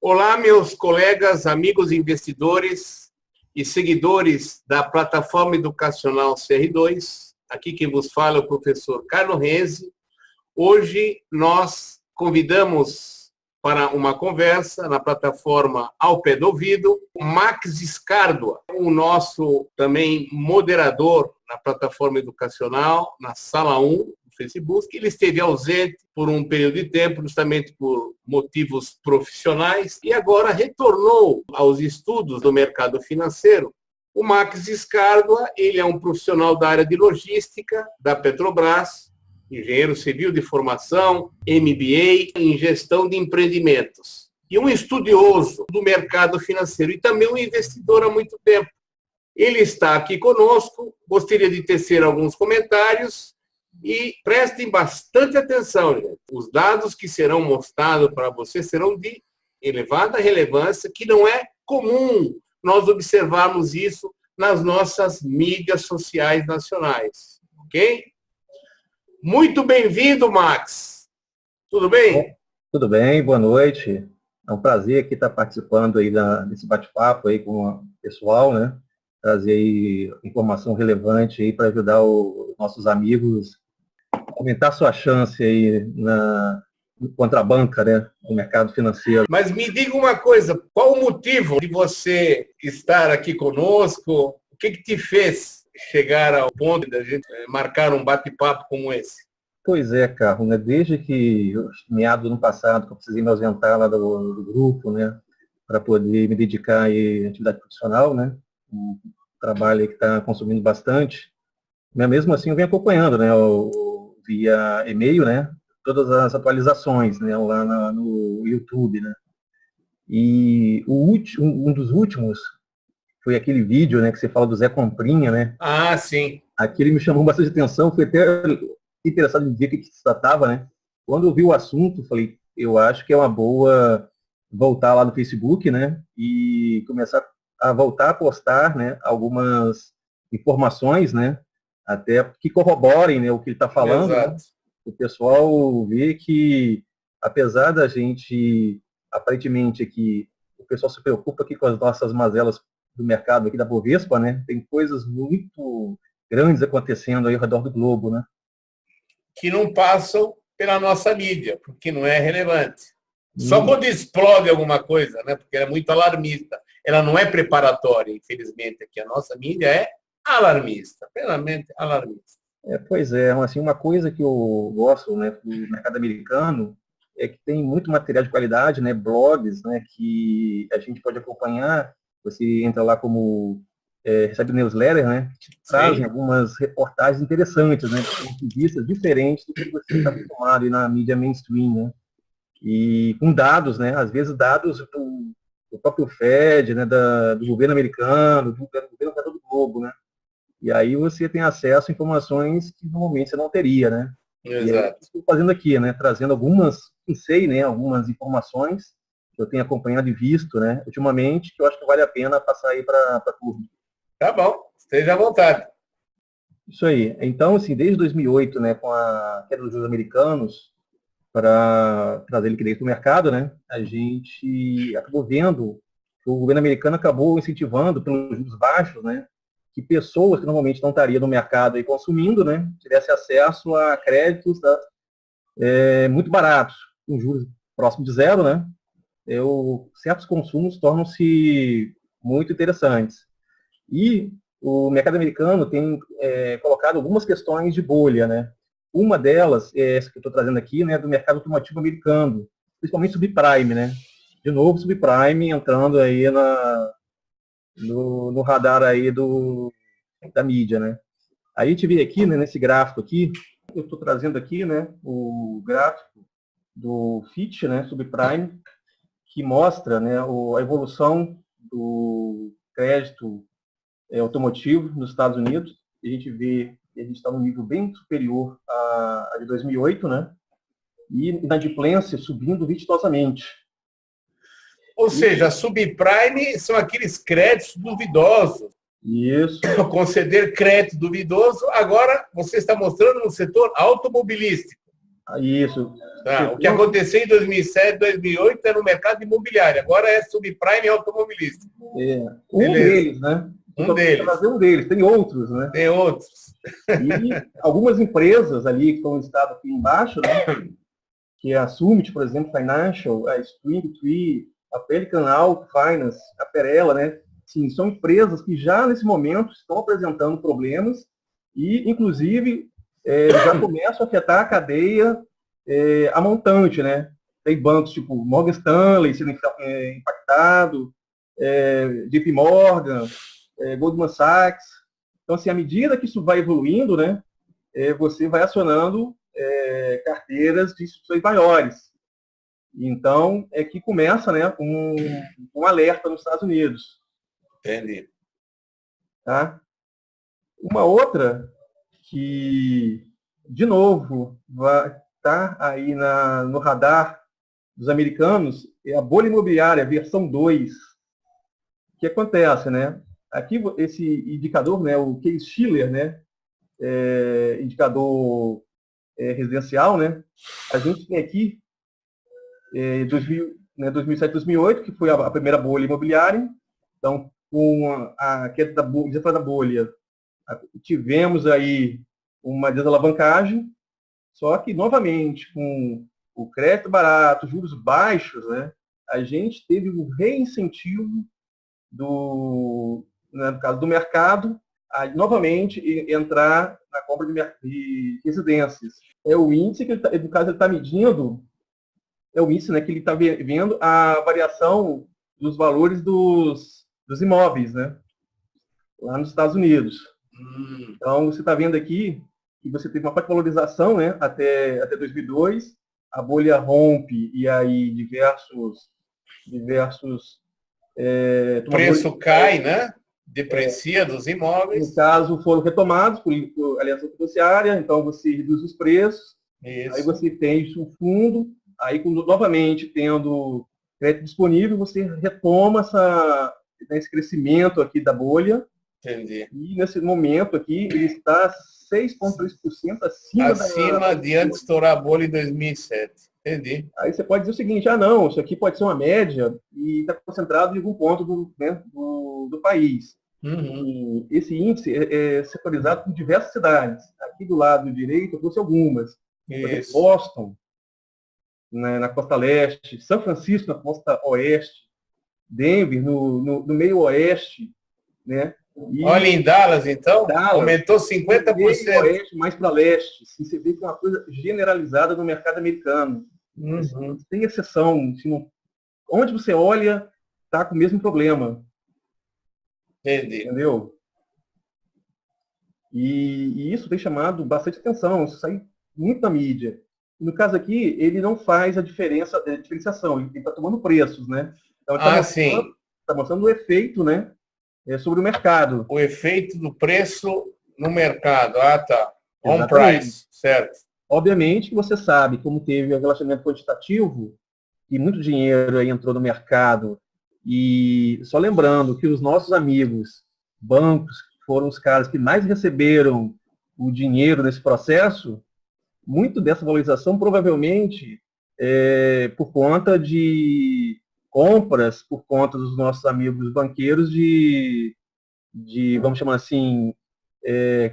Olá, meus colegas, amigos investidores e seguidores da plataforma educacional CR2. Aqui quem vos fala é o professor Carlos Renzi. Hoje nós convidamos para uma conversa na plataforma Ao Pé do Ouvido o Max Scardua, o nosso também moderador na plataforma educacional, na Sala 1 do Facebook. Ele esteve ausente por um período de tempo, justamente por motivos profissionais, e agora retornou aos estudos do mercado financeiro. O Max Scardua, ele é um profissional da área de logística da Petrobras, engenheiro civil de formação, MBA em gestão de empreendimentos. E um estudioso do mercado financeiro e também um investidor há muito tempo. Ele está aqui conosco, gostaria de tecer alguns comentários e prestem bastante atenção, gente. Os dados que serão mostrados para vocês serão de elevada relevância, que não é comum nós observarmos isso nas nossas mídias sociais nacionais. Ok? Muito bem-vindo, Max. Tudo bem? Tudo bem, boa noite. É um prazer aqui estar participando aí desse bate-papo aí com o pessoal, né? Trazer aí informação relevante aí para ajudar os nossos amigos a aumentar sua chance aí contra a banca, né? No mercado financeiro. Mas me diga uma coisa, qual o motivo de você estar aqui conosco? O que te fez chegar ao ponto de a gente marcar um bate-papo como esse? Pois é, Carlos, né? Desde que meados do ano passado, que eu precisei me ausentar lá do grupo, né? Para poder me dedicar aí à atividade profissional, né? Um trabalho que está consumindo bastante. Mas mesmo assim eu venho acompanhando, né? Via e-mail, né? Todas as atualizações, né? Lá no YouTube, né? E um dos últimos foi aquele vídeo, né? Que você fala do Zé Comprinha, né? Ah, sim. Aquele me chamou bastante atenção, fui até interessado em ver o que se tratava, né? Quando eu vi o assunto, falei, eu acho que é uma boa voltar lá no Facebook, né? E começar a voltar a postar, né? Algumas informações, né? Até que corroborem, né, o que ele está falando. Exato. Né? O pessoal vê que, apesar da gente, aparentemente aqui, o pessoal se preocupa aqui com as nossas mazelas do mercado aqui da Bovespa, né? Tem coisas muito grandes acontecendo aí ao redor do globo, né? Que não passam pela nossa mídia, porque não é relevante. Só quando explode alguma coisa, né? Porque ela é muito alarmista. Ela não é preparatória, infelizmente, aqui. A nossa mídia é alarmista, plenamente alarmista. Pois é, assim, uma coisa que eu gosto, né, do mercado americano é que tem muito material de qualidade, né, blogs, né, que a gente pode acompanhar. Você entra lá como recebe newsletter, né, que trazem algumas reportagens interessantes, né, com vistas diferentes do que você está acostumado aí na mídia mainstream, né, e com dados, né, às vezes dados do próprio Fed, né, do governo americano, do governo do globo, né. E aí você tem acesso a informações que normalmente você não teria, né? Exato. E aí estou fazendo aqui, né? Trazendo algumas informações que eu tenho acompanhado e visto, né? Ultimamente, que eu acho que vale a pena passar aí para a turma. Tá bom, esteja à vontade. Isso aí. Então, assim, desde 2008, né, com a queda dos juros americanos, para trazer liquidez para o mercado, né? A gente acabou vendo que o governo americano acabou incentivando, pelos juros baixos, né? Que pessoas que normalmente não estariam no mercado aí consumindo, né, tivessem acesso a créditos muito baratos, com juros próximos de zero, né, certos consumos tornam-se muito interessantes. E o mercado americano tem colocado algumas questões de bolha, né. Uma delas é essa que eu estou trazendo aqui, né, do mercado automotivo americano, principalmente subprime, né. De novo, subprime entrando aí no radar aí da mídia, né? A gente vê aqui, né, nesse gráfico aqui, eu estou trazendo aqui, né, o gráfico do Fitch, né, subprime, que mostra, né, a evolução do crédito automotivo nos Estados Unidos. A gente vê que a gente está num nível bem superior a de 2008, né? E inadimplência subindo vistosamente. Ou seja, subprime são aqueles créditos duvidosos. Isso. Conceder crédito duvidoso. Agora, você está mostrando no setor automobilístico. Isso. Tá. O que aconteceu em 2007, 2008 era no mercado imobiliário, agora é subprime automobilístico. Um deles, né? Trazer um deles, tem outros, né? Tem outros. E algumas empresas ali que estão listadas aqui embaixo, né? Que é a Summit, por exemplo, Financial, a Spring Tree, a Pelican Auto Finance, a Perella, né? Sim, são empresas que já nesse momento estão apresentando problemas e, inclusive, já começam a afetar a cadeia a montante, né? Tem bancos tipo Morgan Stanley sendo impactado, JP Morgan, Goldman Sachs. Então, assim, à medida que isso vai evoluindo, né, você vai acionando carteiras de instituições maiores. Então, é que começa, né, um alerta nos Estados Unidos. Entendi. Tá? Uma outra que, de novo, vai estar aí no radar dos americanos é a bolha imobiliária, versão 2. O que acontece, né? Aqui, esse indicador, né, o Case-Shiller, né, indicador residencial, né, a gente tem aqui 2007, 2008, que foi a primeira bolha imobiliária. Então, com a queda da bolha, tivemos aí uma desalavancagem, só que, novamente, com o crédito barato, juros baixos, né, a gente teve um reincentivo no caso do mercado, a novamente entrar na compra de residências. É o índice que, no caso, ele está medindo, é o índice, né, que ele está vendo a variação dos valores dos imóveis, né, lá nos Estados Unidos. Então, você está vendo aqui que você teve uma forte valorização, né, até 2002, a bolha rompe e aí diversos o preço cai, né? Deprecia dos imóveis. No caso, foram retomados por aliança fiduciária, então você reduz os preços, Isso. Aí você tem o fundo, aí novamente tendo crédito disponível, você retoma esse crescimento aqui da bolha. Entendi. E nesse momento aqui, ele está 6,3% acima de antes de estourar a bolha em 2007. Entendi. Aí você pode dizer o seguinte, não, isso aqui pode ser uma média e está concentrado em algum ponto do país. Uhum. E esse índice é setorizado por diversas cidades. Aqui do lado direito, eu trouxe algumas. Boston, na costa leste, São Francisco na costa oeste, Denver no meio oeste, né? Olha, em Dallas, então, aumentou 50%. Meio oeste, mais para leste. Você vê que é uma coisa generalizada no mercado americano. Uhum. Sem exceção. Onde você olha, está com o mesmo problema. Entendi. Entendeu? E isso tem chamado bastante atenção. Isso sai muito na mídia. No caso aqui, ele não faz a diferenciação. Ele está tomando preços, né? Então, está mostrando o efeito, né? Sobre o mercado. O efeito do preço no mercado. Ah, tá. On price, certo. Obviamente que você sabe como teve o relacionamento quantitativo, e muito dinheiro aí entrou no mercado. E só lembrando que os nossos amigos bancos foram os caras que mais receberam o dinheiro nesse processo, muito dessa valorização provavelmente por conta de compras, por conta dos nossos amigos banqueiros de vamos chamar assim,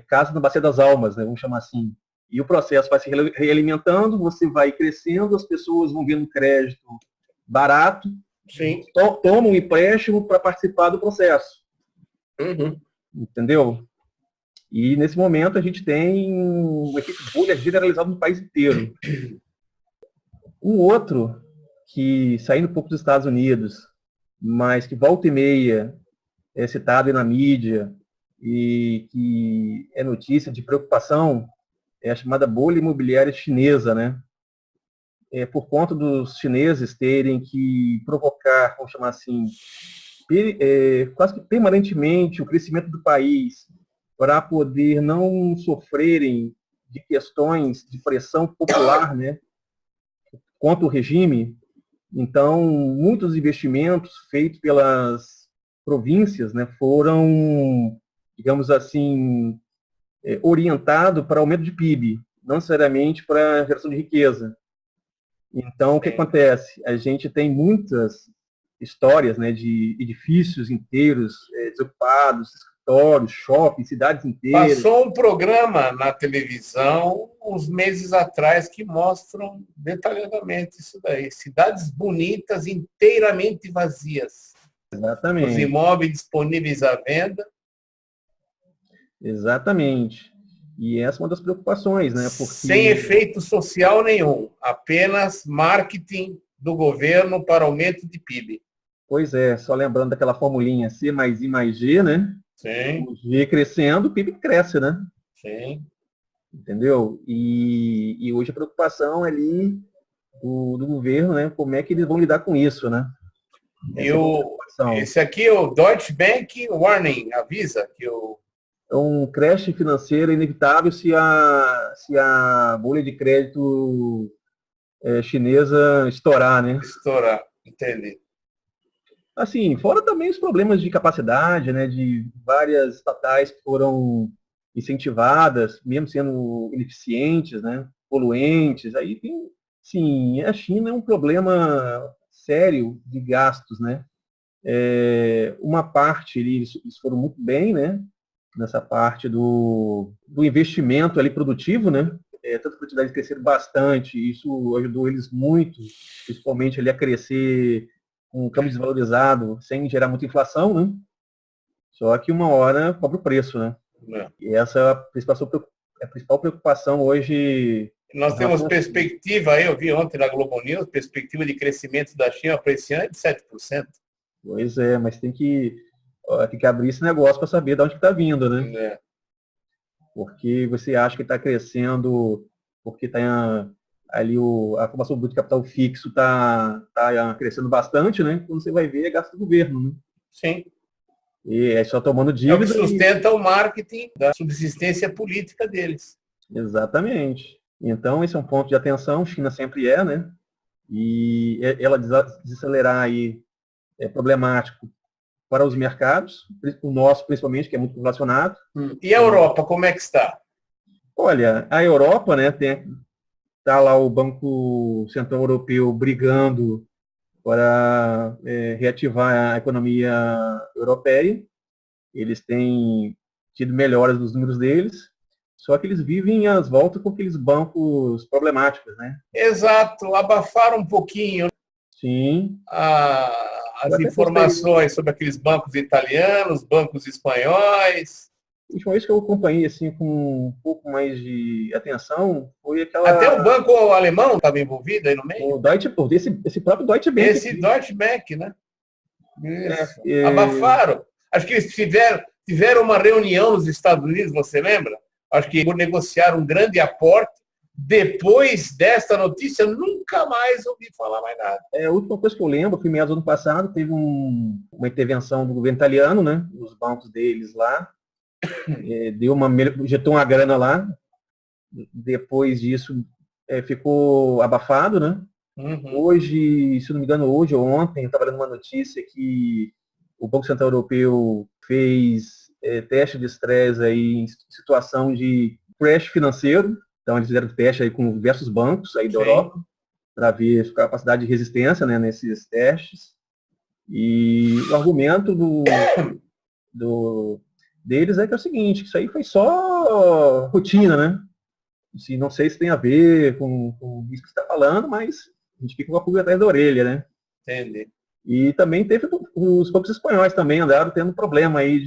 casa na Bacia das Almas, né, vamos chamar assim. E o processo vai se realimentando, você vai crescendo, as pessoas vão vendo crédito barato, sim, tomam um empréstimo para participar do processo. Uhum. Entendeu? E nesse momento a gente tem uma equipe de bolha generalizada no país inteiro. Um outro que, saindo um pouco dos Estados Unidos, mas que volta e meia é citado aí na mídia e que é notícia de preocupação, é a chamada bolha imobiliária chinesa, né? Por conta dos chineses terem que provocar, vamos chamar assim, quase que permanentemente o crescimento do país para poder não sofrerem de questões de pressão popular, né, contra o regime. Então, muitos investimentos feitos pelas províncias, né, foram, digamos assim, orientados para aumento de PIB. não necessariamente para geração de riqueza. Então, o que acontece? A gente tem muitas histórias, né, de edifícios inteiros desocupados, escritórios, shoppings, cidades inteiras. Passou um programa na televisão uns meses atrás que mostram detalhadamente isso daí. Cidades bonitas, inteiramente vazias. Exatamente. Os imóveis disponíveis à venda. Exatamente. E essa é uma das preocupações, né? Porque... Sem efeito social nenhum, apenas marketing do governo para aumento de PIB. Pois é, só lembrando daquela formulinha C mais I mais G, né? Sim. O G crescendo, o PIB cresce, né? Sim. Entendeu? E hoje a preocupação ali do governo, né? Como é que eles vão lidar com isso, né? Esse aqui é o Deutsche Bank Warning, avisa que é um crash financeiro inevitável se a bolha de crédito chinesa estourar, né? Estourar, entendi. Assim, fora também os problemas de capacidade, né? De várias estatais que foram incentivadas, mesmo sendo ineficientes, né? Poluentes. Aí tem, sim, a China é um problema sério de gastos, né? Uma parte, eles foram muito bem, né? Nessa parte do investimento ali produtivo, né? Tanto que a produtividade cresceram bastante, isso ajudou eles muito, principalmente ali a crescer com o câmbio desvalorizado, sem gerar muita inflação, né? Só que uma hora cobra o preço, né? E essa é a principal preocupação hoje. Nós temos perspectiva, eu vi ontem na Globo News, perspectiva de crescimento da China para esse ano é de 7%. Pois é, mas tem que abrir esse negócio para saber de onde está vindo, né? Porque você acha que está crescendo, porque está ali a formação bruta de capital fixo está crescendo bastante, né? Quando você vai ver, é gasto do governo, né? Sim. E é só tomando dívida. É o que sustenta o marketing da subsistência política deles. Exatamente. Então, esse é um ponto de atenção, China sempre né? E ela desacelerar aí é problemático para os mercados, o nosso principalmente, que é muito relacionado. E a Europa, como é que está? Olha, a Europa, né, está lá o Banco Central Europeu brigando para reativar a economia europeia. Eles têm tido melhoras nos números deles, só que eles vivem às voltas com aqueles bancos problemáticos, né? Exato, abafaram um pouquinho. Sim. As informações sobre aqueles bancos italianos, bancos espanhóis. A última vez que eu acompanhei assim, com um pouco mais de atenção foi aquela... Até o banco alemão estava envolvido aí no meio? O Deutsche, esse próprio Deutsche Bank. Esse Deutsche Bank, né? Abafaram. Acho que eles tiveram uma reunião nos Estados Unidos, você lembra? Acho que negociaram um grande aporte. Depois desta notícia, nunca mais ouvi falar mais nada. A última coisa que eu lembro, que meados do ano passado, teve uma intervenção do governo italiano, né? Nos bancos deles lá. Injetou uma grana lá. Depois disso, ficou abafado, né? Uhum. Hoje, se não me engano, hoje ou ontem, eu estava lendo uma notícia que o Banco Central Europeu fez teste de estresse aí em situação de crash financeiro. Então, eles fizeram teste aí com diversos bancos aí da Europa para ver a capacidade de resistência, né, nesses testes. E o argumento deles é que é o seguinte, que isso aí foi só rotina, né? Assim, não sei se tem a ver com isso que você está falando, mas a gente fica com a pulga atrás da orelha, né? Entendi. E também teve os bancos espanhóis também andaram tendo problema aí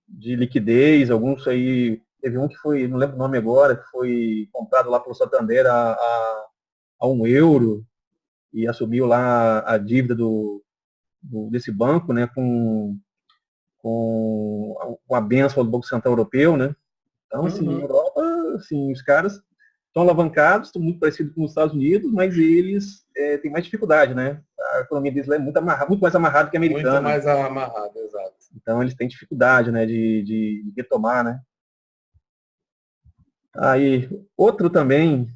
de liquidez, alguns aí, teve um que foi, não lembro o nome agora, que foi comprado lá pelo Santander a €1 e assumiu lá a dívida desse banco, né, com a bênção do Banco Central Europeu, né? Então, assim, na Europa, assim, os caras estão alavancados, estão muito parecidos com os Estados Unidos, mas eles têm mais dificuldade, né? A economia deles é muito mais amarrada que a americana. Muito mais amarrada, exato. Então, eles têm dificuldade, né, de retomar, né? Aí, outro também,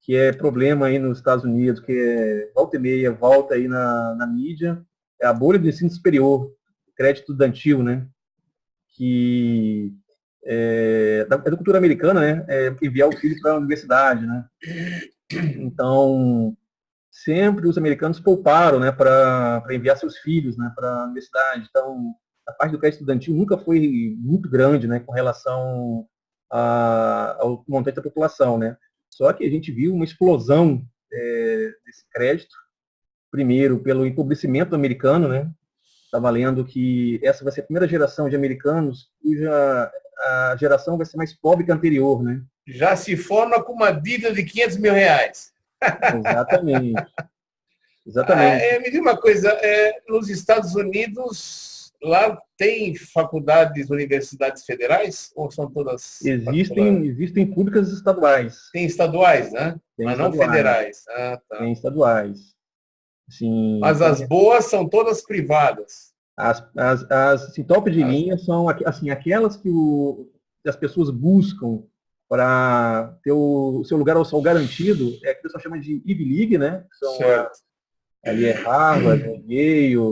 que é problema aí nos Estados Unidos, que volta e meia, volta aí na mídia, é a bolha do ensino superior, crédito estudantil, né? Que da cultura americana, né, enviar o filho para a universidade, né? Então, sempre os americanos pouparam, né, para enviar seus filhos, né, para a universidade. Então, a parte do crédito estudantil nunca foi muito grande, né, com relação ao montante da população, né. Só que a gente viu uma explosão desse crédito, primeiro pelo empobrecimento americano, né. Estava lendo que essa vai ser a primeira geração de americanos cuja a geração vai ser mais pobre que a anterior, né. Já se forma com uma dívida de 500 mil reais. Exatamente. Exatamente. Me diz uma coisa, nos Estados Unidos, lá tem faculdades, universidades federais ou são todas particulares? Existem públicas e estaduais. Tem estaduais, né? Tem Mas não estaduais. federais. Ah, tá. Tem estaduais. Assim, Mas as boas são todas privadas. assim, top de linha são assim, aquelas que as pessoas buscam para ter o seu lugar ao sol garantido, que o pessoal chama de Ivy League, né? São ali Harvard, Yale,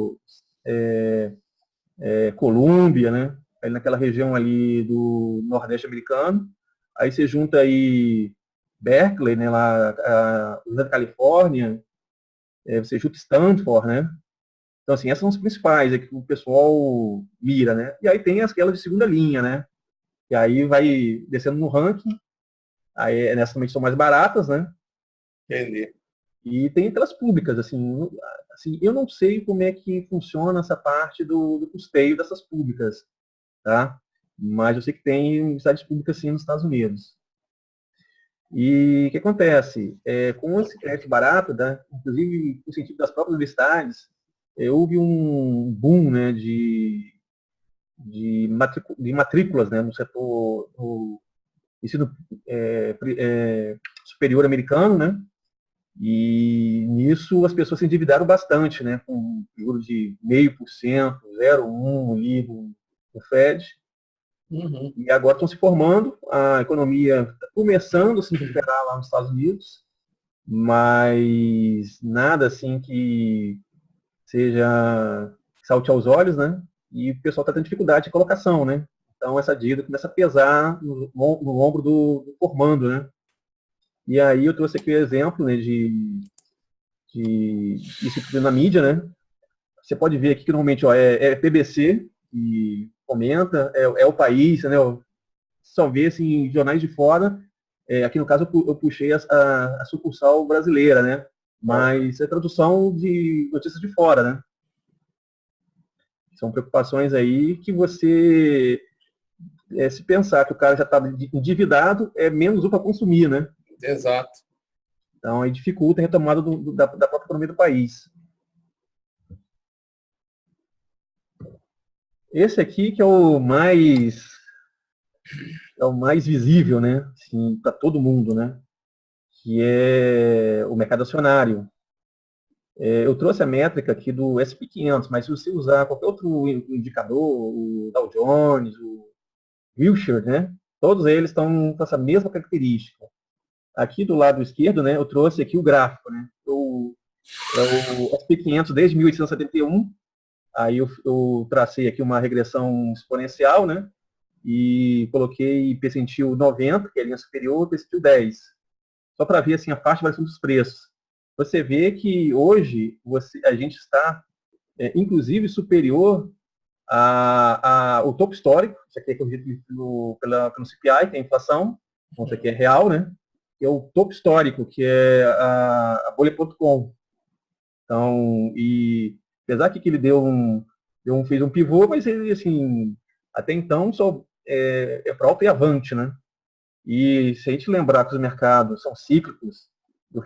Columbia, né? Aí naquela região ali do Nordeste americano. Aí você junta aí Berkeley, né? Lá, da Califórnia, você junta Stanford, né? Então, assim, essas são as principais, que o pessoal mira, né? E aí tem aquelas de segunda linha, né? E aí vai descendo no ranking, aí nessas também são mais baratas, né? Entendi. E tem aquelas públicas, assim, eu não sei como é que funciona essa parte do custeio dessas públicas, tá? Mas eu sei que tem universidades públicas, sim, nos Estados Unidos. E o que acontece? Com esse crédito barato, né, inclusive no sentido das próprias universidades, houve um boom, né, de matrículas, né, no setor do ensino superior americano, né? E nisso as pessoas se endividaram bastante, né, com juros de 0,5%, 0,1% ali no Fed. Uhum. E agora estão se formando, a economia está começando a se recuperar lá nos Estados Unidos, mas nada assim que seja salte aos olhos, né? E o pessoal está tendo dificuldade de colocação, né? Então essa dívida começa a pesar no ombro do formando, né? E aí eu trouxe aqui o exemplo, né, isso na mídia, né? Você pode ver aqui que normalmente é PBC que comenta, é o país, né? Só vê assim, em jornais de fora. Aqui no caso eu puxei a sucursal brasileira, né? Mas é tradução de notícias de fora, né? São preocupações aí que você, se pensar que o cara já está endividado, é menos um para consumir, né? Exato. Então aí dificulta a retomada da própria economia do país. Esse aqui que é o mais visível, né? Assim, para todo mundo, né? Que é o mercado acionário. Eu trouxe a métrica aqui do S&P 500, mas se você usar qualquer outro indicador, o Dow Jones, o Wilshire, né? Todos eles estão com essa mesma característica. Aqui do lado esquerdo, né? Eu trouxe aqui o gráfico, né? O S&P 500 desde 1871. Aí eu tracei aqui uma regressão exponencial, né? E coloquei percentil 90, que é a linha superior, e percentil 10. Só para ver assim, a faixa de variação dos preços. Você vê que hoje a gente está, inclusive, superior ao topo histórico. Isso aqui é corrigido pelo CPI, que é a inflação. Então, isso aqui é real, né? Que é o topo histórico, que é a Bolha.com. Então, e apesar que ele fez um pivô, mas ele, assim, até então só para alto e avante, né? E se a gente lembrar que os mercados são cíclicos e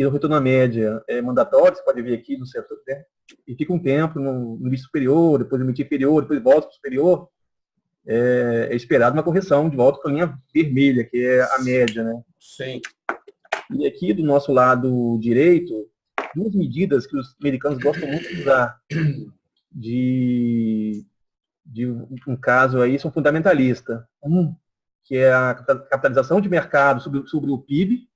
o retorno à média é mandatório, você pode ver aqui no setor, né? E fica um tempo no limite superior, depois no limite inferior, depois volta para o superior, é esperado uma correção de volta para a linha vermelha, que é a média, né? Sim. E aqui do nosso lado direito, duas medidas que os americanos gostam muito de usar de um caso aí são fundamentalistas. Que é a capitalização de mercado sobre o PIB,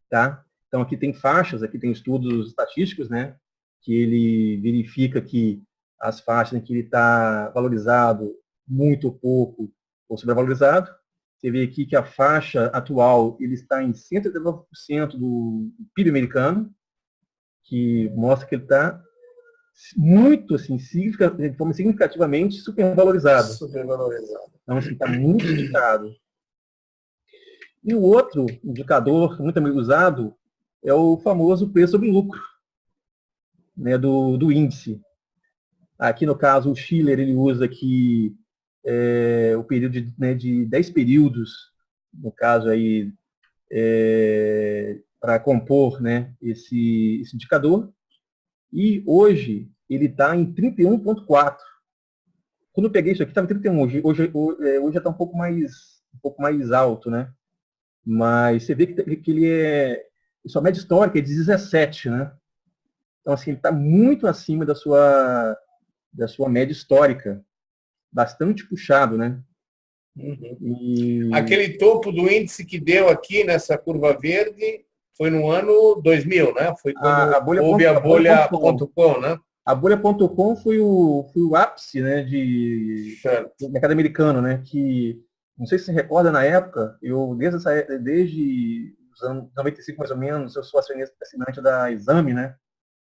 tá? Então aqui tem faixas, aqui tem estudos estatísticos, né? Que ele verifica que as faixas em que ele está valorizado muito ou pouco ou sobrevalorizado. Você vê aqui que a faixa atual ele está em 139% do PIB americano, que mostra que ele está muito, assim, de forma significativamente supervalorizado. Então, assim, está muito indicado. E o outro indicador, muito usado, é o famoso preço sobre lucro, né, do índice. Aqui, no caso, o Shiller, ele usa aqui o período de 10 períodos, no caso aí, para compor, né, esse indicador. E hoje ele está em 31,4. Quando eu peguei isso aqui, estava em 31. Hoje já está um pouco mais alto, né? Mas você vê que ele sua média histórica é de 17, né? Então, assim, ele está muito acima da sua média histórica. Bastante puxado, né? Uhum. Aquele topo do índice que deu aqui nessa curva verde foi no ano 2000, né? Foi quando houve a bolha.com, né? A bolha.com foi o ápice, né, do mercado americano, né? Que, não sei se você recorda, na época, desde os anos 95, mais ou menos, eu sou assinante da Exame, né?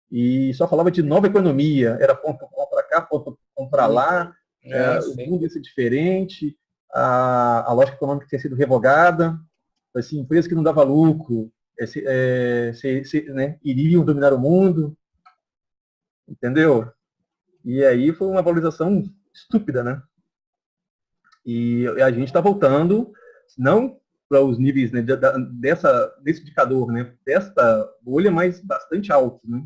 E só falava de nova economia. Era .com para cá, .com para lá. O mundo ia ser diferente. A lógica econômica tinha sido revogada. Assim, empresas que não davam lucro né, iriam dominar o mundo. Entendeu? E aí foi uma valorização estúpida, né? E a gente está voltando, não para os níveis, né, desse indicador, né, desta bolha, mas bastante alto, né?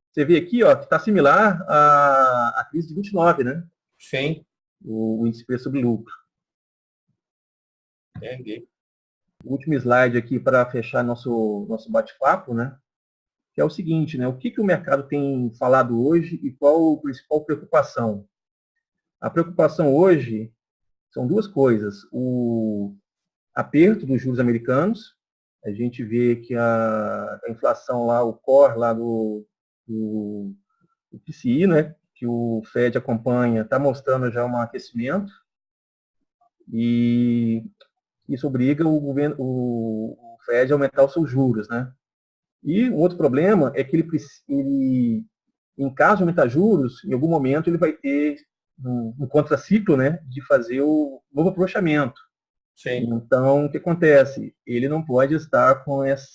Você vê aqui, ó, que está similar à crise de 29, né? Sim. O índice preço sobre lucro. Entendi. O último slide aqui para fechar nosso bate-papo, né? Que é o seguinte, né? O que o mercado tem falado hoje e qual a principal preocupação? A preocupação hoje são duas coisas. O aperto dos juros americanos. A gente vê que a inflação lá, o core lá do PCI, né, que o Fed acompanha, está mostrando já um aquecimento. E isso obriga o Fed a aumentar os seus juros, né? E um outro problema é que ele, em caso de aumentar juros, em algum momento ele vai ter um contraciclo, né, de fazer o novo afrouxamento. Sim. Então, o que acontece? Ele não pode estar com esse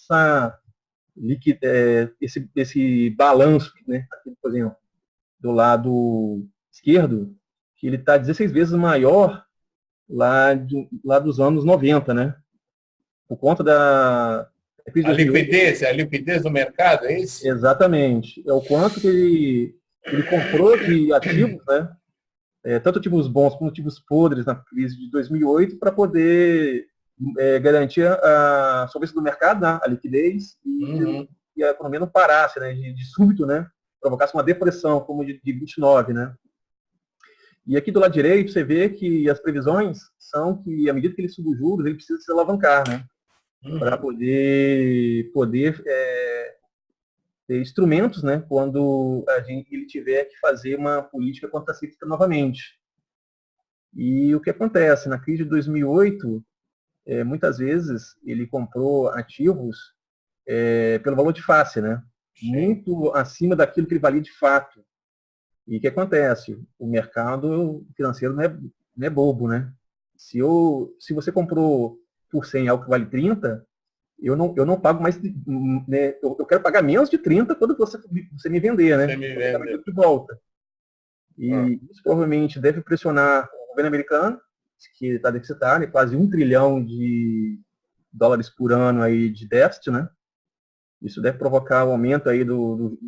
balanço, né, aqui, por exemplo, do lado esquerdo, que ele está 16 vezes maior lá dos anos 90, né? Por conta da a liquidez do mercado, é isso? Exatamente. É o quanto que ele comprou de ativos, né? Tanto ativos bons como ativos podres na crise de 2008, para poder garantir a solvência do mercado, né? A liquidez e a economia não parasse, né? De súbito, né? Provocasse uma depressão, como de 29, né? E aqui do lado direito você vê que as previsões são que, à medida que ele sube os juros, ele precisa se alavancar, né? Para poder ter instrumentos, né, quando ele tiver que fazer uma política contracíclica novamente. E o que acontece? Na crise de 2008, muitas vezes ele comprou ativos pelo valor de face, né? Sim. Muito acima daquilo que ele valia de fato. E o que acontece? O mercado financeiro não é bobo, né? Se você comprou por 100 algo que vale 30, eu não pago mais, né? Eu quero pagar menos de 30 quando você me vender, né? Você me vende. De volta. E isso provavelmente deve pressionar o governo americano, que está deficitário, quase $1 trilhão por ano aí de déficit, né? Isso deve provocar o aumento aí dos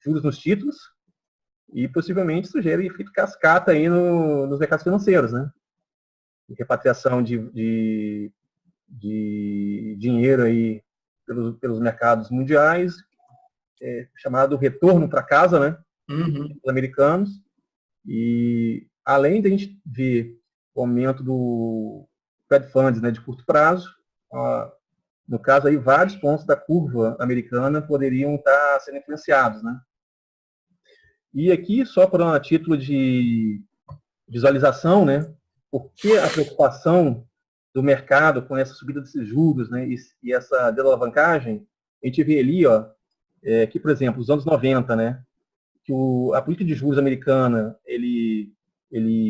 juros nos títulos e possivelmente isso gera efeito cascata aí nos mercados financeiros, né? Repatriação de dinheiro aí pelos mercados mundiais, chamado retorno para casa, né? Dos americanos. E além de a gente ver o aumento do Fed Funds, né, de curto prazo, no caso aí vários pontos da curva americana poderiam estar sendo influenciados, né? E aqui, só para título de visualização, né, por que a preocupação do mercado com essa subida desses juros, né, e essa desalavancagem. A gente vê ali, ó, que, por exemplo, os anos 90, né, que a política de juros americana, ele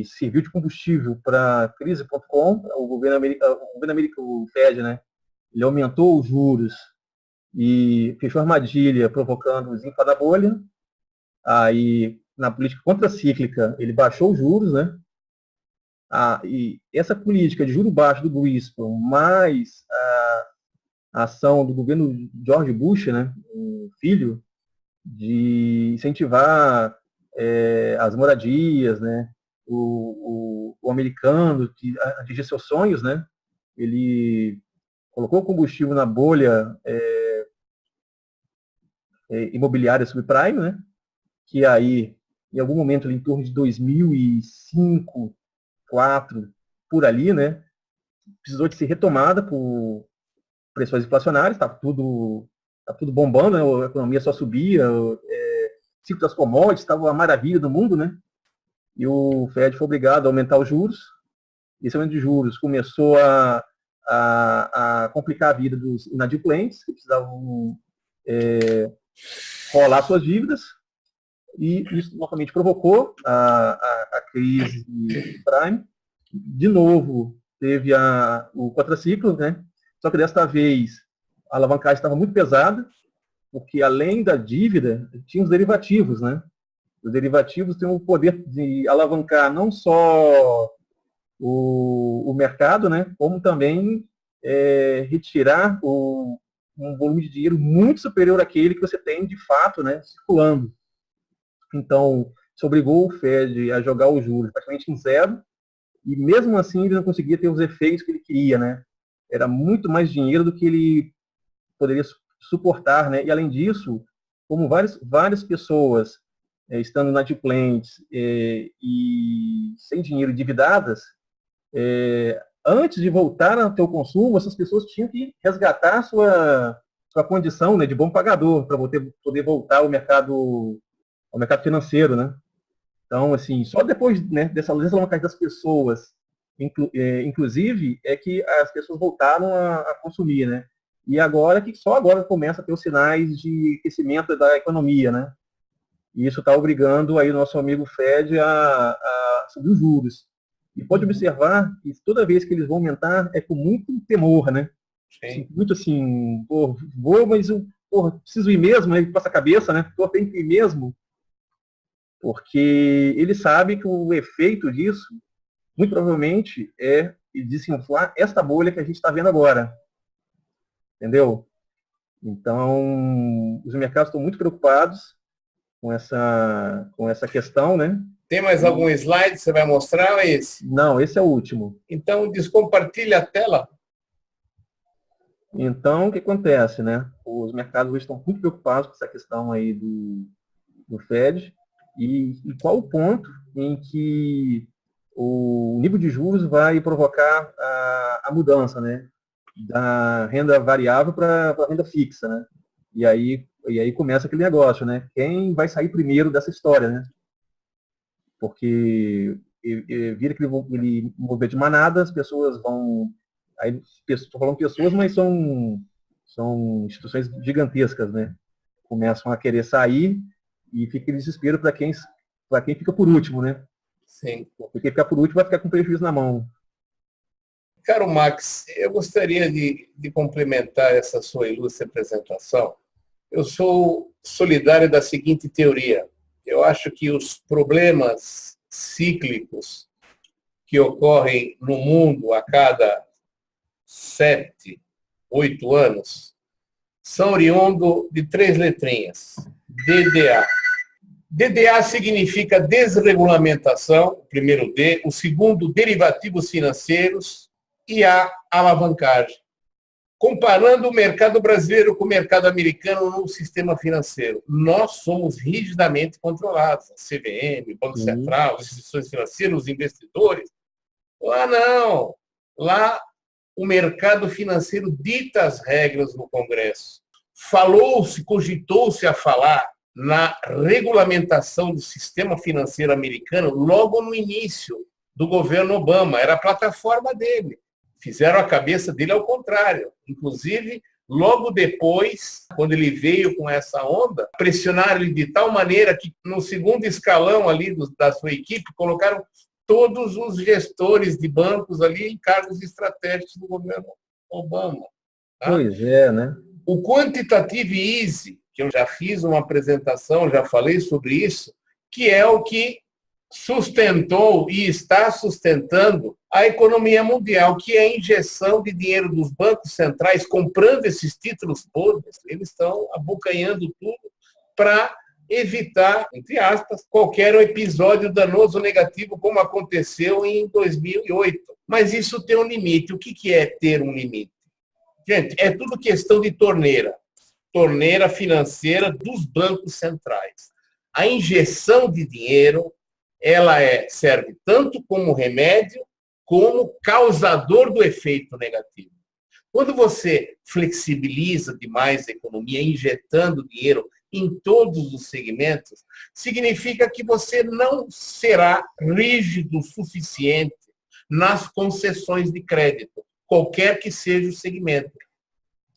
serviu de combustível para a crise.com, o governo americano, o Fed, né, ele aumentou os juros e fechou armadilha, provocando o desinflar da bolha. Aí, na política contracíclica, ele baixou os juros, né? E essa política de juros baixos do Grissom, mais a ação do governo George Bush, né, o filho, de incentivar as moradias, né, o americano de atingir seus sonhos, né? Ele colocou combustível na bolha imobiliária subprime, né? Que aí, em algum momento, ali, em torno de 2005, 2004, por ali, né? Precisou de ser retomada por pressões inflacionárias, estava tudo bombando, né? A economia só subia, o ciclo das commodities estava uma maravilha do mundo, né? E o Fed foi obrigado a aumentar os juros. Esse aumento de juros começou a complicar a vida dos inadimplentes, que precisavam rolar suas dívidas, e isso novamente provocou a crise prime. De novo, teve o contraciclo, né? Só que desta vez a alavancagem estava muito pesada, porque além da dívida, tinha os derivativos, né? Os derivativos têm o poder de alavancar não só o mercado, né? Como também retirar um volume de dinheiro muito superior àquele que você tem de fato, né, circulando. Então, isso obrigou o Fed a jogar os juros praticamente em zero, e mesmo assim ele não conseguia ter os efeitos que ele queria, né? Era muito mais dinheiro do que ele poderia suportar, né? E além disso, como várias pessoas estando inadimplentes e sem dinheiro, endividadas, antes de voltar ao teu consumo, essas pessoas tinham que resgatar sua condição, né, de bom pagador para poder voltar ao mercado financeiro, né? Então, assim, só depois, né, dessa desalavancagem das pessoas, inclusive, é que as pessoas voltaram a consumir, né? E agora só agora começa a ter os sinais de crescimento da economia, né? E isso está obrigando aí o nosso amigo Fed a subir os juros. E pode observar que toda vez que eles vão aumentar é com muito temor, né? Assim, muito assim, vou, mas eu preciso ir mesmo, né? Ele passa a cabeça, né? Tem que ir mesmo. Porque ele sabe que o efeito disso, muito provavelmente, é desinflar esta bolha que a gente está vendo agora. Entendeu? Então, os mercados estão muito preocupados com essa questão, né? Tem mais algum slide que você vai mostrar ou é esse? Não, esse é o último. Então, descompartilha a tela. Então, o que acontece, né? Os mercados hoje estão muito preocupados com essa questão aí do Fed e qual o ponto em que o nível de juros vai provocar a mudança, né? Da renda variável para a renda fixa, né? E aí começa aquele negócio, né? Quem vai sair primeiro dessa história, né? Porque vira que ele mover de manada, as pessoas vão... Aí, estou falando pessoas, mas são instituições gigantescas, né? Começam a querer sair e fica aquele desespero para quem fica por último, né? Sim. Porque quem ficar por último vai ficar com prejuízo na mão. Caro Max, eu gostaria de complementar essa sua ilustre apresentação. Eu sou solidário da seguinte teoria. Eu acho que os problemas cíclicos que ocorrem no mundo a cada 7, 8 anos são oriundos de 3 letrinhas. DDA. DDA significa desregulamentação, o primeiro D, o segundo, derivativos financeiros, e a alavancagem. Comparando o mercado brasileiro com o mercado americano no sistema financeiro, nós somos rigidamente controlados. A CVM, Banco Central, as instituições financeiras, os investidores. Lá não. Lá o mercado financeiro dita as regras no Congresso. Cogitou-se a falar na regulamentação do sistema financeiro americano logo no início do governo Obama, era a plataforma dele. Fizeram a cabeça dele ao contrário. Inclusive, logo depois, quando ele veio com essa onda, pressionaram ele de tal maneira que no segundo escalão ali da sua equipe, colocaram todos os gestores de bancos ali em cargos estratégicos do governo Obama. Tá? Pois é, né? O Quantitative Easing, que eu já fiz uma apresentação, já falei sobre isso, que é o que sustentou e está sustentando a economia mundial, que é a injeção de dinheiro dos bancos centrais, comprando esses títulos todos, eles estão abocanhando tudo para evitar, entre aspas, qualquer episódio danoso negativo, como aconteceu em 2008. Mas isso tem um limite. O que é ter um limite? Gente, é tudo questão de torneira financeira dos bancos centrais. A injeção de dinheiro, ela serve tanto como remédio, como causador do efeito negativo. Quando você flexibiliza demais a economia, injetando dinheiro em todos os segmentos, significa que você não será rígido o suficiente nas concessões de crédito, qualquer que seja o segmento.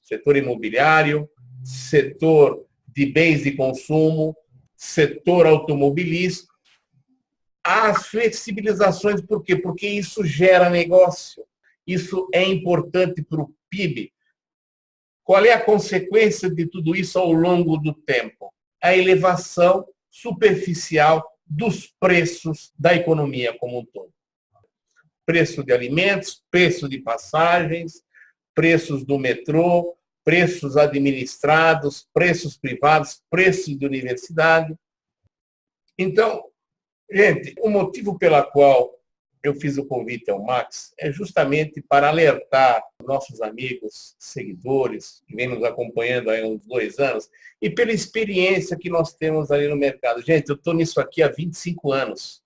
Setor imobiliário, setor de bens de consumo, setor automobilístico. As flexibilizações, por quê? Porque isso gera negócio. Isso é importante para o PIB. Qual é a consequência de tudo isso ao longo do tempo? A elevação superficial dos preços da economia como um todo. Preço de alimentos, preço de passagens, preços do metrô, preços administrados, preços privados, preços de universidade. Então, gente, o motivo pela qual eu fiz o convite ao Max é justamente para alertar nossos amigos, seguidores, que vêm nos acompanhando há uns 2 anos, e pela experiência que nós temos ali no mercado. Gente, eu estou nisso aqui há 25 anos.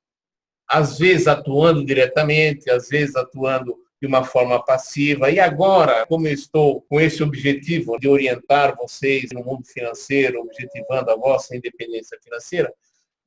Às vezes atuando diretamente, às vezes atuando de uma forma passiva. E agora, como eu estou com esse objetivo de orientar vocês no mundo financeiro, objetivando a vossa independência financeira,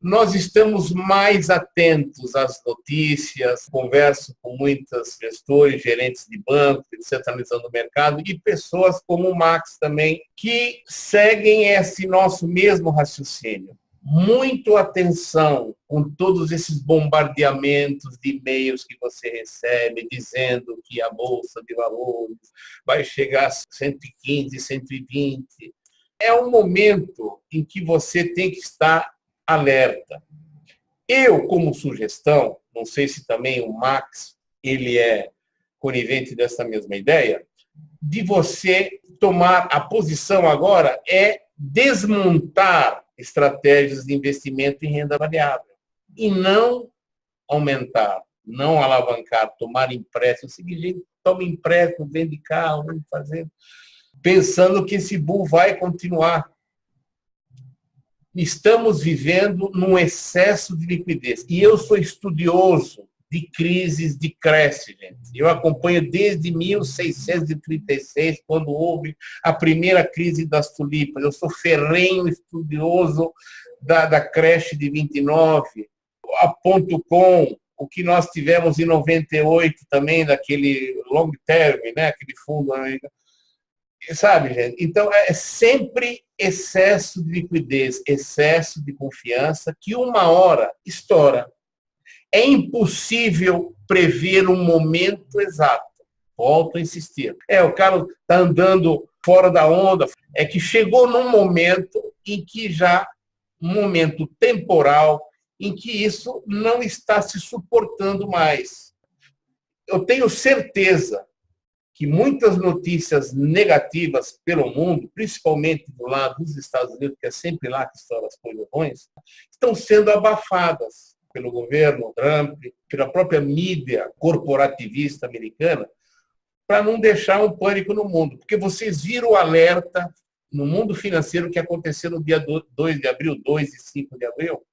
nós estamos mais atentos às notícias, converso com muitos gestores, gerentes de banco, centralizando o mercado, e pessoas como o Max também, que seguem esse nosso mesmo raciocínio. Muito atenção com todos esses bombardeamentos de e-mails que você recebe, dizendo que a Bolsa de Valores vai chegar a 115, 120. É um momento em que você tem que estar alerta. Eu, como sugestão, não sei se também o Max ele é conivente dessa mesma ideia, de você tomar a posição agora é desmontar estratégias de investimento em renda variável e não aumentar, não alavancar, tomar empréstimo, seguir gente, toma empréstimo, vende carro, vende fazendo, pensando que esse bull vai continuar. Estamos vivendo num excesso de liquidez. E eu sou estudioso de crises de creche, gente. Eu acompanho desde 1636, quando houve a primeira crise das tulipas. Eu sou ferrenho estudioso da creche de 29, a ponto com o que nós tivemos em 98 também, daquele long term, né? Aquele fundo americano. Sabe, gente? Então, é sempre excesso de liquidez, excesso de confiança, que uma hora estoura. É impossível prever um momento exato. Volto a insistir. O cara está andando fora da onda. É que chegou num momento em que já, um momento temporal, em que isso não está se suportando mais. Eu tenho certeza que muitas notícias negativas pelo mundo, principalmente do lado dos Estados Unidos, que é sempre lá que estão as coisas ruins, estão sendo abafadas pelo governo Trump, pela própria mídia corporativista americana, para não deixar um pânico no mundo. Porque vocês viram o alerta no mundo financeiro que aconteceu no dia 2 de abril, 2 e 5 de abril,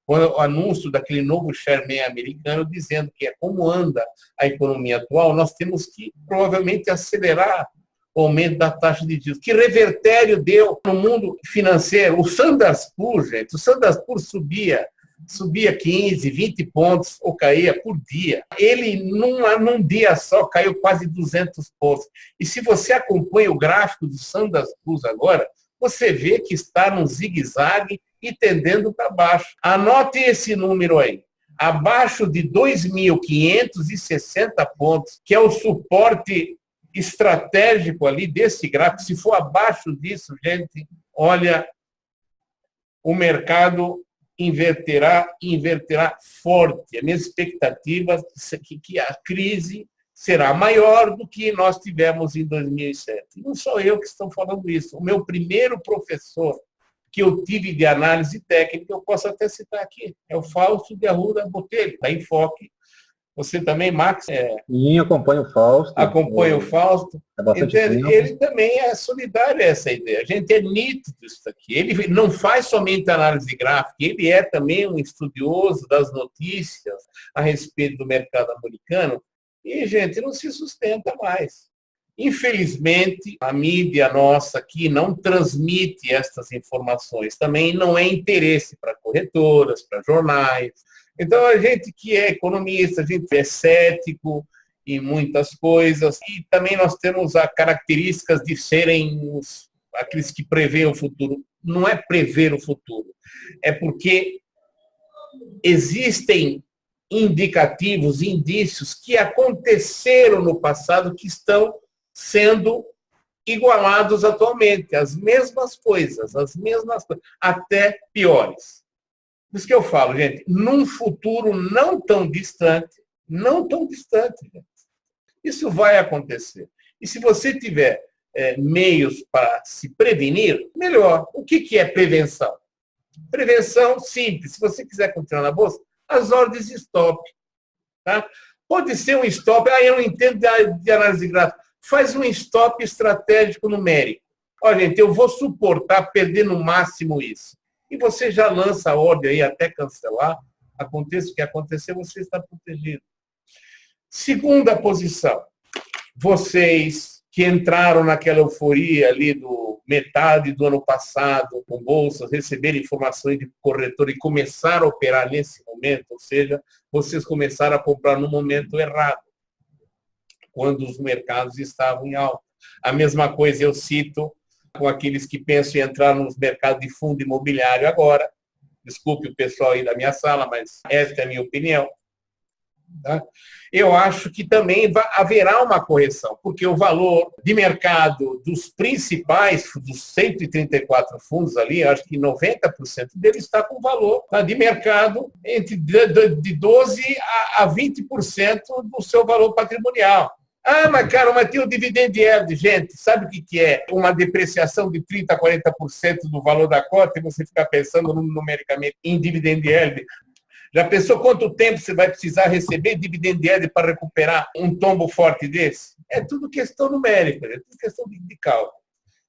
o anúncio daquele novo chairman americano dizendo que como anda a economia atual, nós temos que provavelmente acelerar o aumento da taxa de juros. Que revertério deu no mundo financeiro? O Standard & Poor's, gente, o Standard & Poor's subia subia 15, 20 pontos ou caía por dia. Ele, num dia só, caiu quase 200 pontos. E se você acompanha o gráfico do Standard & Poor's agora, você vê que está num zigue-zague e tendendo para baixo. Anote esse número aí. Abaixo de 2.560 pontos, que é o suporte estratégico ali desse gráfico. Se for abaixo disso, gente, olha, o mercado inverterá forte. A minha expectativa é que a crise será maior do que nós tivemos em 2007. Não sou eu que estou falando isso. O meu primeiro professor que eu tive de análise técnica, eu posso até citar aqui, é o Fausto de Arruda Botelho, da Enfoque. Você também, Max? Sim, acompanho o Fausto. Acompanha o Fausto. Ele também é solidário a essa ideia. A gente é nítido isso aqui. Ele não faz somente análise gráfica, ele é também um estudioso das notícias a respeito do mercado americano. E, gente, não se sustenta mais. Infelizmente, a mídia nossa aqui não transmite estas informações. Também não é interesse para corretoras, para jornais. Então, a gente que é economista, a gente é cético em muitas coisas. E também nós temos as características de serem aqueles que prevêem o futuro. Não é prever o futuro. É porque existem indicativos, indícios que aconteceram no passado que estão sendo igualados atualmente. As mesmas coisas, até piores. Por isso que eu falo, gente, num futuro não tão distante, gente, isso vai acontecer. E se você tiver meios para se prevenir, melhor. O que é prevenção? Prevenção simples. Se você quiser continuar na bolsa, as ordens de stop. Tá? Pode ser um stop, eu não entendo de análise gráfica. Faz um stop estratégico numérico. Olha, gente, eu vou suportar perder no máximo isso. E você já lança a ordem aí até cancelar. Aconteça o que acontecer, você está protegido. Segunda posição. Vocês que entraram naquela euforia ali do metade do ano passado com bolsas, receberam informações de corretor e começaram a operar nesse momento, ou seja, vocês começaram a comprar no momento errado, quando os mercados estavam em alta. A mesma coisa eu cito com aqueles que pensam em entrar nos mercados de fundo imobiliário agora. Desculpe o pessoal aí da minha sala, mas essa é a minha opinião. Tá? Eu acho que também haverá uma correção, porque o valor de mercado dos principais, dos 134 fundos ali, acho que 90% deles está com valor de mercado entre de 12% a 20% do seu valor patrimonial. Mas tem o dividend yield, gente. Sabe o que é uma depreciação de 30% a 40% do valor da cota e você ficar pensando numericamente em dividend yield? Já pensou quanto tempo você vai precisar receber dividend yield para recuperar um tombo forte desse? É tudo questão numérica, é tudo questão de cálculo.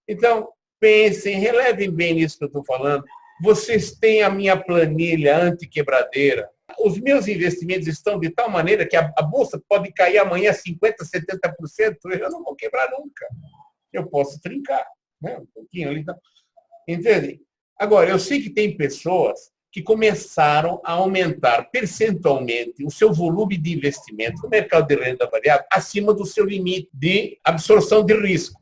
Então, pensem, relevem bem nisso que eu estou falando. Vocês têm a minha planilha antiquebradeira. Os meus investimentos estão de tal maneira que a bolsa pode cair amanhã 50%, 70%, eu não vou quebrar nunca. Eu posso trincar, né? Um pouquinho ali. Entende? Agora, eu sei que tem pessoas que começaram a aumentar percentualmente o seu volume de investimento no mercado de renda variável acima do seu limite de absorção de risco.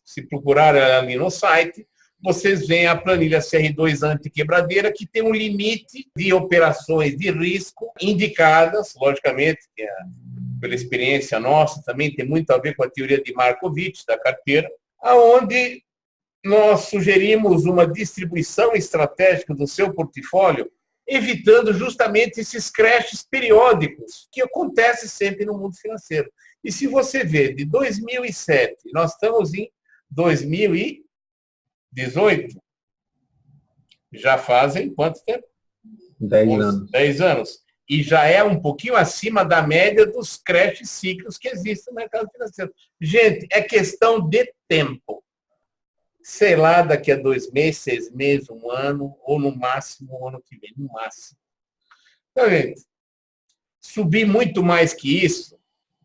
Se procurar ali no site, vocês veem a planilha CR2 antiquebradeira, que tem um limite de operações de risco indicadas, logicamente, que pela experiência nossa também tem muito a ver com a teoria de Markovitch, da carteira, aonde nós sugerimos uma distribuição estratégica do seu portfólio, evitando justamente esses crashes periódicos que acontecem sempre no mundo financeiro. E se você vê, de 2007, nós estamos em 2018, já fazem quanto tempo? 10 anos. 10 anos. E já é um pouquinho acima da média dos crashes cíclicos que existem no mercado financeiro. Gente, é questão de tempo. Sei lá, daqui a 2 meses, 6 meses, 1 ano, ou no máximo o ano que vem, no máximo. Então, gente, subir muito mais que isso,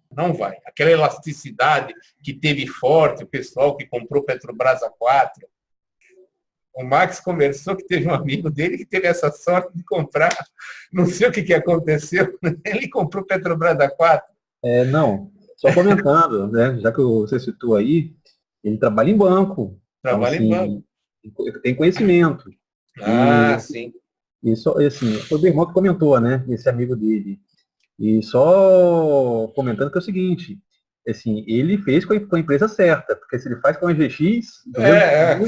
não vai. Aquela elasticidade que teve forte, o pessoal que comprou Petrobras a 4, O Max conversou que teve um amigo dele que teve essa sorte de comprar, não sei o que aconteceu, ele comprou Petrobras da 4. Não, só comentando, né? Já que você citou aí, ele trabalha em banco. Então, Trabalha em banco. assim, tem conhecimento. Ah, sim. E só, assim, foi o meu irmão que comentou, né? Esse amigo dele. E só comentando que é o seguinte, assim, ele fez com a empresa certa, porque se ele faz com a GX, do mesmo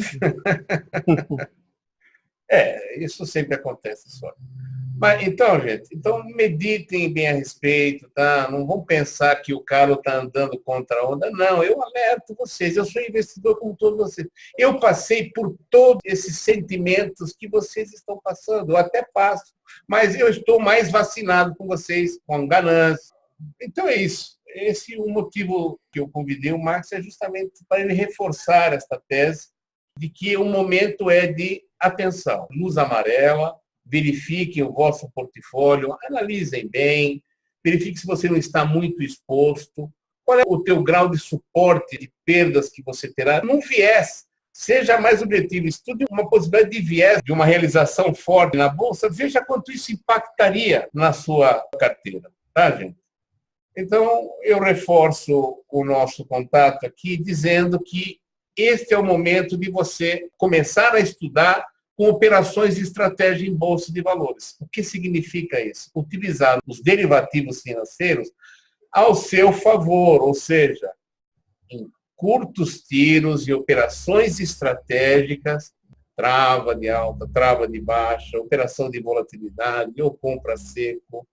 É, jeito, isso sempre acontece só. Mas, então, gente, então meditem bem a respeito, tá? Não vão pensar que o Carlos está andando contra a onda. Não, eu alerto vocês, eu sou investidor como todos vocês. Eu passei por todos esses sentimentos que vocês estão passando, eu até passo, mas eu estou mais vacinado com vocês, com ganância. Então é isso. Esse é o motivo que eu convidei o Max, é justamente para ele reforçar esta tese de que o momento é de atenção, luz amarela. Verifiquem o vosso portfólio, analisem bem, verifique se você não está muito exposto, qual é o teu grau de suporte de perdas que você terá, num viés, seja mais objetivo, estude uma possibilidade de viés, de uma realização forte na Bolsa, veja quanto isso impactaria na sua carteira, tá, gente? Então, eu reforço o nosso contato aqui, dizendo que este é o momento de você começar a estudar com operações de estratégia em bolsa de valores. O que significa isso? Utilizar os derivativos financeiros ao seu favor, ou seja, em curtos tiros e operações estratégicas, trava de alta, trava de baixa, operação de volatilidade ou compra seco.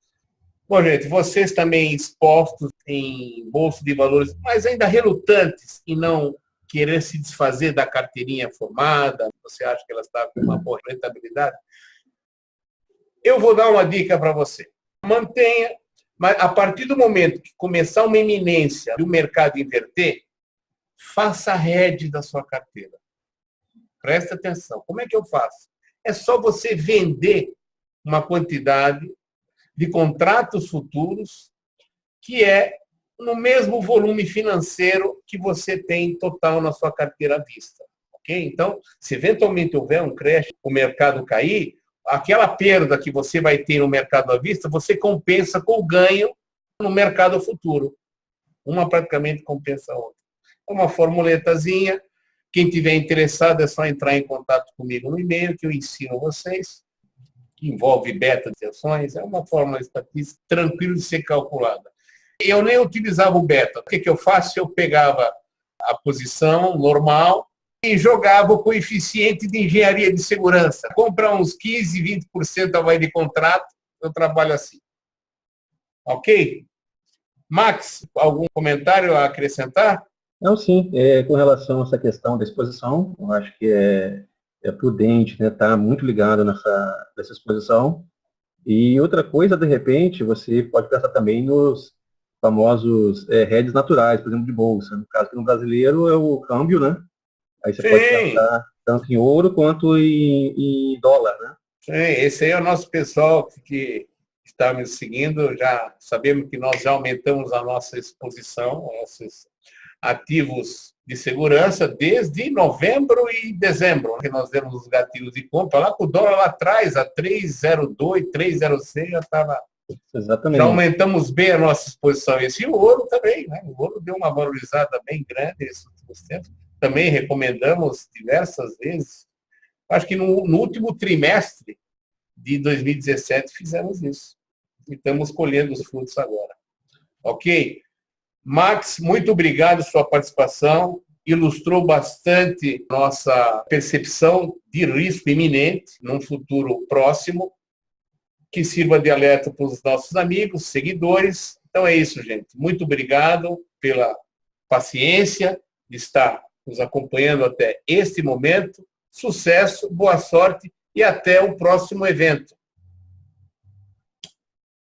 Bom, gente, vocês também expostos em bolsa de valores, mas ainda relutantes em não querer se desfazer da carteirinha formada, você acha que ela está com uma boa rentabilidade? Eu vou dar uma dica para você. Mantenha, mas a partir do momento que começar uma iminência do mercado inverter, faça a hedge da sua carteira. Preste atenção. Como é que eu faço? É só você vender uma quantidade de contratos futuros que é no mesmo volume financeiro que você tem total na sua carteira à vista. Ok? Então, se eventualmente houver um crash, o mercado cair, aquela perda que você vai ter no mercado à vista, você compensa com o ganho no mercado futuro. Uma praticamente compensa a outra. É uma formuletazinha. Quem tiver interessado é só entrar em contato comigo no e-mail que eu ensino vocês. Que envolve beta de ações. É uma fórmula estatística tranquila de ser calculada. Eu nem utilizava o beta. O que eu faço? Eu pegava a posição normal e jogava o coeficiente de engenharia de segurança. Comprar uns 15%, 20% ao vai de contrato, eu trabalho assim. Ok? Max, algum comentário a acrescentar? não, sim, com relação a essa questão da exposição, eu acho que é prudente, né, estar muito ligado nessa exposição. E outra coisa, de repente, você pode pensar também nos famosos hedges naturais, por exemplo, de bolsa. No caso aqui no brasileiro é o câmbio, né? Aí você pode pensar tanto em ouro quanto em dólar, né? Sim, esse aí é o nosso pessoal que está me seguindo. Já sabemos que nós já aumentamos a nossa exposição, nossos ativos de segurança desde novembro e dezembro, que nós demos os gatilhos de compra, lá com o dólar lá atrás, a 3,02, 3,06, já estava... Exatamente. Já aumentamos bem a nossa exposição. E o ouro também, né? O ouro deu uma valorizada bem grande nesses últimos tempos. Também recomendamos diversas vezes. Acho que no último trimestre de 2017 fizemos isso. E estamos colhendo os frutos agora. Ok? Max, muito obrigado pela sua participação. Ilustrou bastante nossa percepção de risco iminente num futuro próximo, que sirva de alerta para os nossos amigos, seguidores. Então é isso, gente. Muito obrigado pela paciência de estar nos acompanhando até este momento. Sucesso, boa sorte e até o próximo evento.